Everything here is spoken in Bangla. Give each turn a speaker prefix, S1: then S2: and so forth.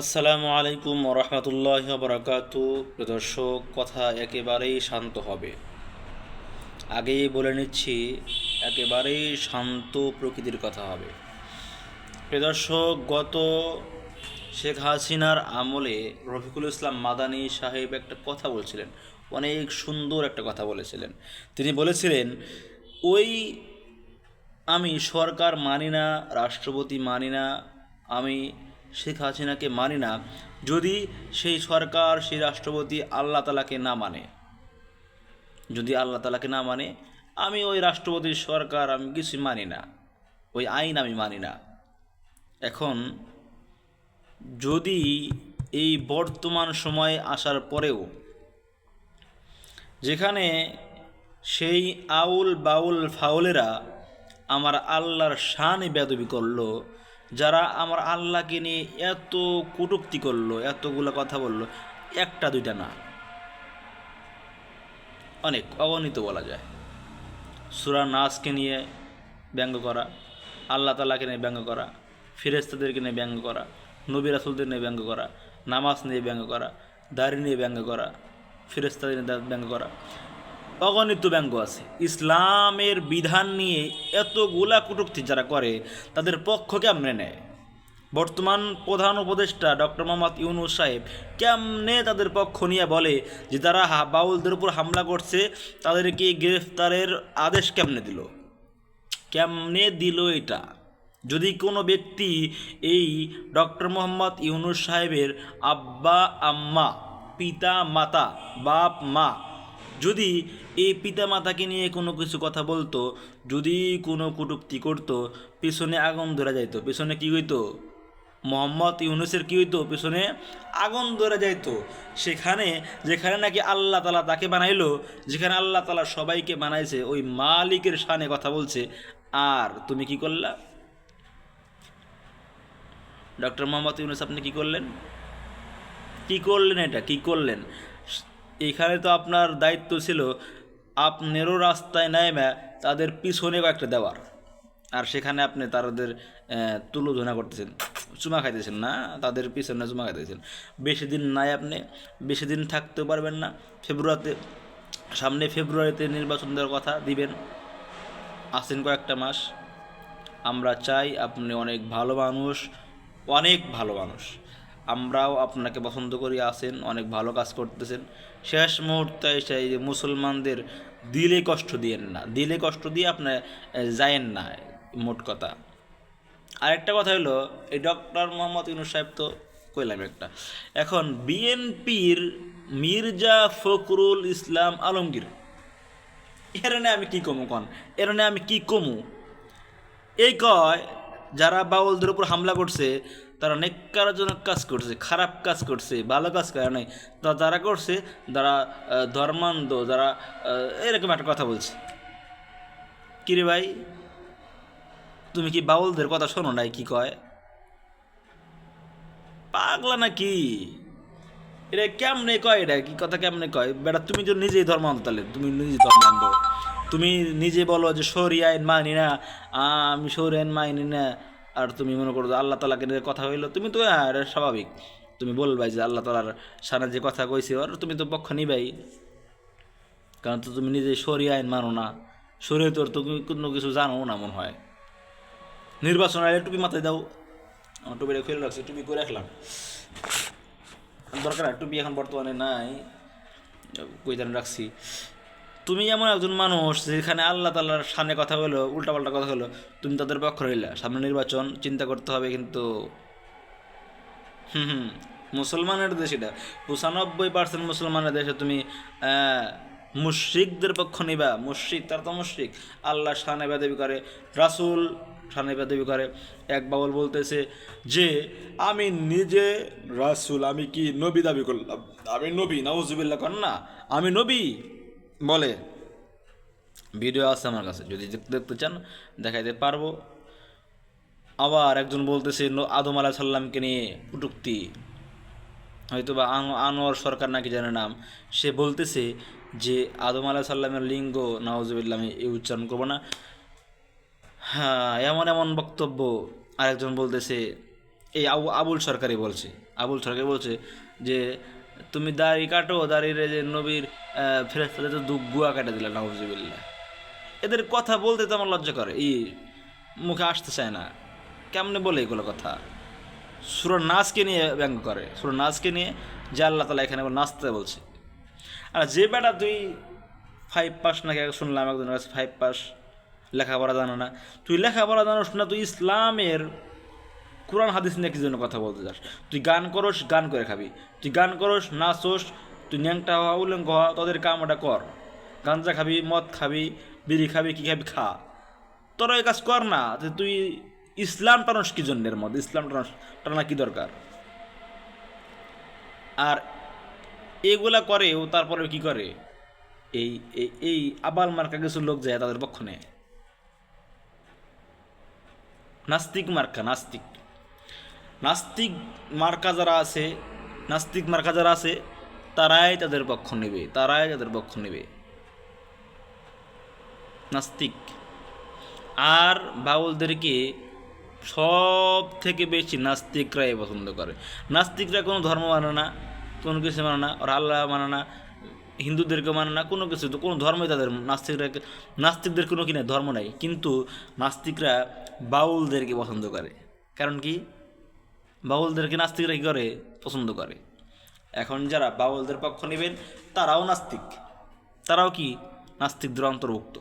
S1: আসসালামু আলাইকুম রহমতুল্লাহ বরকাতু। দর্শক, কথা একেবারেই শান্ত হবে। আগেই বলে নিচ্ছি, একেবারেই শান্ত প্রকৃতির কথা হবে। দর্শক, গত শেখ হাসিনার আমলে রফিকুল ইসলাম মাদানী সাহেব একটা কথা বলছিলেন, অনেক সুন্দর একটা কথা বলেছিলেন। তিনি বলেছিলেন, ওই আমি সরকার মানি না, রাষ্ট্রপতি মানি না, আমি শেখ হাসিনাকে মানি না যদি সেই সরকার, সেই রাষ্ট্রপতি আল্লাহ তালাকে না মানে। যদি আল্লাহ তালাকে না মানে, আমি ওই রাষ্ট্রপতির সরকার আমি কিছুই মানি না, ওই আইন আমি মানি না। এখন যদি এই বর্তমান সময়ে আসার পরেও যেখানে সেই আউল বাউল ফাউলেরা আমার আল্লাহর শানে বেয়াদবি করলো, যারা আমার আল্লাহকে নিয়ে এত কটূক্তি করলো, এতগুলো কথা বললো, একটা দুইটা না, অনেক অগণিত বলা যায়। সূরা নাসকে নিয়ে ব্যঙ্গ করা, আল্লাহ তাআলাকে নিয়ে ব্যঙ্গ করা, ফেরেশতাদেরকে নিয়ে ব্যঙ্গ করা, নবী রাসূলদের নিয়ে ব্যঙ্গ করা, নামাজ নিয়ে ব্যঙ্গ করা, দাড়ি নিয়ে ব্যঙ্গ করা, ফেরেশতাদের নিয়ে ব্যঙ্গ করা, অগণিত ব্যঙ্গ আছে। ইসলামের বিধান নিয়ে এতগুলা কটূক্তি যারা করে, তাদের পক্ষ কেমনে নেয়? বর্তমান প্রধান উপদেষ্টা ডক্টর মোহাম্মদ ইউনূস সাহেব কেমনে তাদের পক্ষ নিয়ে বলে যে তারা বাউলদের উপর হামলা করছে, তাদেরকে গ্রেফতারের আদেশ কেমনে দিল? কেমনে দিল এটা? যদি কোনো ব্যক্তি এই ডক্টর মোহাম্মদ ইউনূস সাহেবের আব্বা আম্মা, পিতা মাতা, বাপ মা, যদি এই পিতা মাতাকে নিয়ে কোনো কিছু কথা বলতো, যদি কোনো কটূক্তি করতো, পিছনে আগুন ধরা যাইতো। পিছনে কি হইতো? মোহাম্মদ ইউনূসের কী হইতো? পিছনে আগুন ধরে যাইতো। সেখানে যেখানে নাকি আল্লাহ তালা তাকে বানাইলো, যেখানে আল্লাহ তালা সবাইকে বানাইছে, ওই মালিকের শানে কথা বলছে, আর তুমি কি করলা? ডক্টর মোহাম্মদ ইউনূস আপনি কি করলেন? কি করলেন? এটা কি করলেন? এখানে তো আপনার দায়িত্ব ছিল আপনারও রাস্তায় নেমে তাদের পিছনে কয়েকটা দেওয়ার, আর সেখানে আপনি তাদের তুলোধনা করতেছেন, চুমা খাইতেছেন না, তাদের পিছনে চুমা খাইতেছেন। বেশি দিন নাই, আপনি বেশি দিন থাকতেও পারবেন না। সামনে ফেব্রুয়ারিতে নির্বাচন দেওয়ার কথা দিবেন, আসেন কয়েকটা মাস। আমরা চাই, আপনি অনেক ভালো মানুষ, অনেক ভালো মানুষ, আমরাও আপনাকে পছন্দ করি, আসেন, অনেক ভালো কাজ করতেছেন। শেষ মুহূর্তে এসে এই যে মুসলমানদের দিলে কষ্ট দিয়েন না, দিলে কষ্ট দিয়ে আপনি যায়েন না, মোট কথা। আরেকটা কথা হলো, এই ডক্টর মোহাম্মদ ইউনূস সাহেব তো কইলাম একটা, এখন বিএনপির মির্জা ফখরুল ইসলাম আলমগীর, এরনে আমি কি কমু কন? এরনে আমি কি কমু? এই কয় যারা বাউলদের উপর হামলা করছে তারা নেক্কারজনক কাজ করছে, খারাপ কাজ করছে, ভালো কাজ করে নাই, যারা করছে যারা ধর্মান্ধ, যারা এরকম একটা কথা বলছে। কিরে ভাই, তুমি কি বাউলদের কথা শোনো নাই? কি কয়? পাগলা নাকি? এটা কেমনে কয়? এটা কি কথা কেমনে কয়? বেটা, তুমি তো নিজেই ধর্মান্ধ, তাহলে তুমি নিজে ধর্মান্ধ। তুমি নিজে বলো যে শরী আইন মানি না, আমি শরী আইন মানি না, আর তুমি মনে করো যে আল্লাহ তালাকে নিয়ে কথা হইলো, তুমি তো এটা স্বাভাবিক, তুমি বলবাই যে আল্লাহ তালার সামনে যে কথা কইছে আর তুমি তো পক্ষ নিবাই, কারণ তো তুমি নিজে শরী আইন মানো না, শরীয়তের তো তুমি কোনো কিছু জানো না মনে হয়। নির্বাচন আগে টুপি মাথায় দাও, আমার টুপিটা খুলে রাখছি, টুপি করে রাখলাম, দরকার টুপি এখন বর্তমানে নাই, কইতান রাখছি। তুমি এমন একজন মানুষ যেখানে আল্লাহ তাল্লাহর সামনে কথা হলো, উল্টাপাল্টা কথা হলো, তুমি তাদের পক্ষ রইলা। সামনে নির্বাচন, চিন্তা করতে হবে কিন্তু। হুম হুম মুসলমানের দেশ এটা, 95% মুসলমানের দেশে তুমি মুশরিকদের পক্ষ নিবা? মুশরিক, তারা তো মুশরিক, আল্লাহ শানে বেয়াদবি করে, রাসূল শানে বেয়াদবি করে। এক বাউল বলতেছে যে আমি নিজে রাসূল, আমি কি নবী দাবি করলাম? আমি নবী? নাউজুবিল্লাহ কর না, আমি নবী বলে। ভিডিও আছে আমার কাছে, যদি দেখতে চান দেখাইতে পারবো। আবার একজন বলতেছে আদম আলাইহিস সালামকে নিয়ে কটূক্তি, হয়তো বা আনোয়ার সরকার নাকি জানে নাম, সে বলতেছে যে আদম আলাইহিস সালামের লিঙ্গ, নাউজুবিল্লাহ, আমি এই উচ্চারণ করবো না। হ্যাঁ, এমন এমন বক্তব্য। আরেকজন বলতেছে এই আবুল সরকারি বলছে, আবুল সরকারি বলছে যে তুমি দাড়ি কাটো, দাড়ির যে নবীর ফেরেস্তাদের তো গুয়া কাটা দিলা, নাউজুবিল্লাহ। এদের কথা বলতে তো আমার লজ্জা করে, মুখে আসতে চায় না, কেমনে বলে এগুলো কথা। সূরা নাসকে নিয়ে ব্যঙ্গ করে, সূরা নাসকে নিয়ে, যে আল্লাহ তাআলা এখানে নাচতে বলছে। আর যে বেটা তুই 5 পাস নাকি শুনলাম একজনের কাছে 5 পাস, লেখাপড়া জানো না, তুই লেখাপড়া জানোস না, তুই ইসলামের কোরআন হাদিস নিয়ে কি জন্য কথা বলতে যাস? তুই গান করস, গান করে খাবি, তুই গান করস, নাচোস, তুই ন্যাংটা হওয়া উলঙ্গ হওয়া, তোদের কাম ওটা কর। গাঞ্জা খাবি, মদ খাবি, বিড়ি খাবি, কী খাবি খা, তোরা এই কাজ কর না। তুই ইসলাম টানস কি জন্যের মধ্যে, ইসলাম টানা কি দরকার? আর এগুলা করেও তারপরে কি করে, এই এই এই আবাল মার্কা কিছু লোক যায় তাদের পক্ষ নেয়। নাস্তিক মার্কা, নাস্তিক নাস্তিক মার্কা যারা আছে, নাস্তিক মার্কা যারা আছে, তারাই তাদের পক্ষ নেবে, তারাই তাদের পক্ষ নেবে, নাস্তিক। আর বাউলদেরকে সব থেকে বেশি নাস্তিকরাই পছন্দ করে। নাস্তিকরা কোনো ধর্ম মানে না, কোনো কিছু মানে না, ওরা আল্লাহ মানে না, হিন্দুদেরকে মানে না, কোনো কিছু, তো কোনো ধর্মই তাদের, নাস্তিকদের কোনো কিনা ধর্ম নাই, কিন্তু নাস্তিকরা বাউলদেরকে পছন্দ করে। কারণ কি? বাউলদেরকে নাস্তিকরা কী করে? পছন্দ করে। এখন যারা বাউলদের পক্ষ নেবেন তারাও নাস্তিক, তারাও কি নাস্তিকদের অন্তর্ভুক্ত।